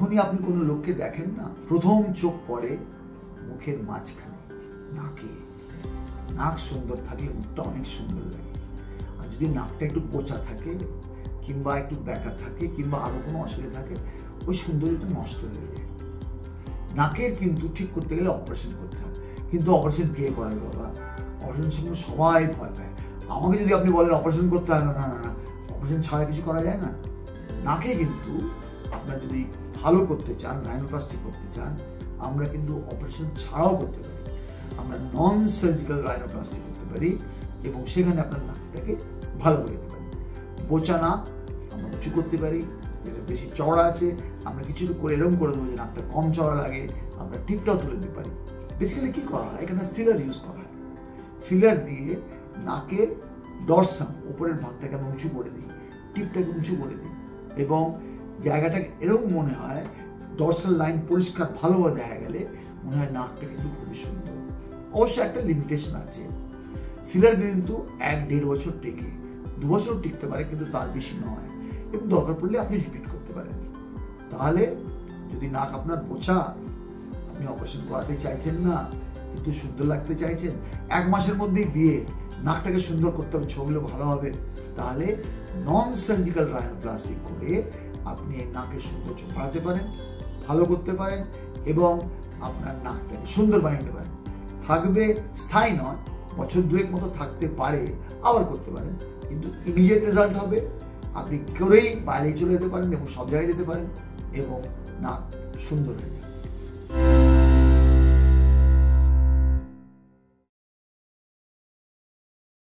যখনই আপনি কোনো লোককে দেখেন না, প্রথম চোখ পড়ে মুখের মাঝখানে, নাকে। নাক সুন্দর থাকলে মুখটা অনেক সুন্দর লাগে। আর যদি নাকটা একটু পোঁচা থাকে কিংবা একটু ব্যাকা থাকে কিংবা আরো কোনো অসুবিধা থাকে, ওই সৌন্দর্যটা নষ্ট হয়ে যায়। নাকের কিন্তু ঠিক করতে গেলে অপারেশন করতে হবে, কিন্তু অপারেশন কে করাবে বাবা? অপারেশন সঙ্গে সবাই ভয় পায়। আমাকে যদি আপনি বলেন অপারেশন করতে হয়, না না না, অপারেশন ছাড়া কিছু করা যায় না। নাকে কিন্তু আপনার যদি ভালো করতে চান, রাইনোপ্লাস্টি করতে চান, আমরা কিন্তু অপারেশন ছাড়াও করতে পারি। আমরা নন সার্জিক্যাল রাইনোপ্লাস্টি করতে পারি এবং সেখানে আপনার নাকটাকে ভালো করে দিতে পারি। বোচা নাক আমরা উঁচু করতে পারি, যেটা বেশি চওড়া আছে আমরা কিছু করে এরকম করে দেবো যে নাকটা কম চওড়া লাগে, আমরা টিপটাও তুলে দিতে পারি। বেসিক্যালি কী করা হয়, এখানে ফিলার ইউজ করা হয়। ফিলার দিয়ে নাকের ডরসাম উপরের ভাগটাকে আমরা উঁচু করে দিই, টিপটাকে উঁচু করে দিই এবং জায়গাটাকে এরকম মনে হয় ডরসাল লাইন পরিষ্কার ভালোভাবে দেখা গেলে মনে হয় নাকটা কিন্তু খুবই সুন্দর। অবশ্যই একটা লিমিটেশন আছে। ফিলার কিন্তু 1-1.5 বছর টেকে, 2 বছর টিকতে পারে, কিন্তু তার বেশি নয় এবং দরকার পড়লে আপনি রিপিট করতে পারেন। তাহলে যদি নাক আপনার বোঝা, আপনি অপারেশন করাতে চাইছেন না কিন্তু সুন্দর লাগতে চাইছেন, 1 মাসের মধ্যেই বিয়ে, নাকটাকে সুন্দর করতে হবে, ছবিগুলো ভালো হবে, তাহলে নন সার্জিক্যাল রাইনোপ্লাস্টি করে আপনি এই নাকের সৌন্দর্য বাড়াতে পারেন, ভালো করতে পারেন এবং আপনার নাকটাকে সুন্দর বানাতে পারেন। থাকবে, স্থায়ী নয়, বছর 2 মতো থাকতে পারে, আবার করতে পারেন, কিন্তু ইমিডিয়েট রেজাল্ট হবে। আপনি করেই বাইরে চলে যেতে পারেন এবং সব জায়গায় যেতে পারেন এবং নাক সুন্দর হয়ে যাবে।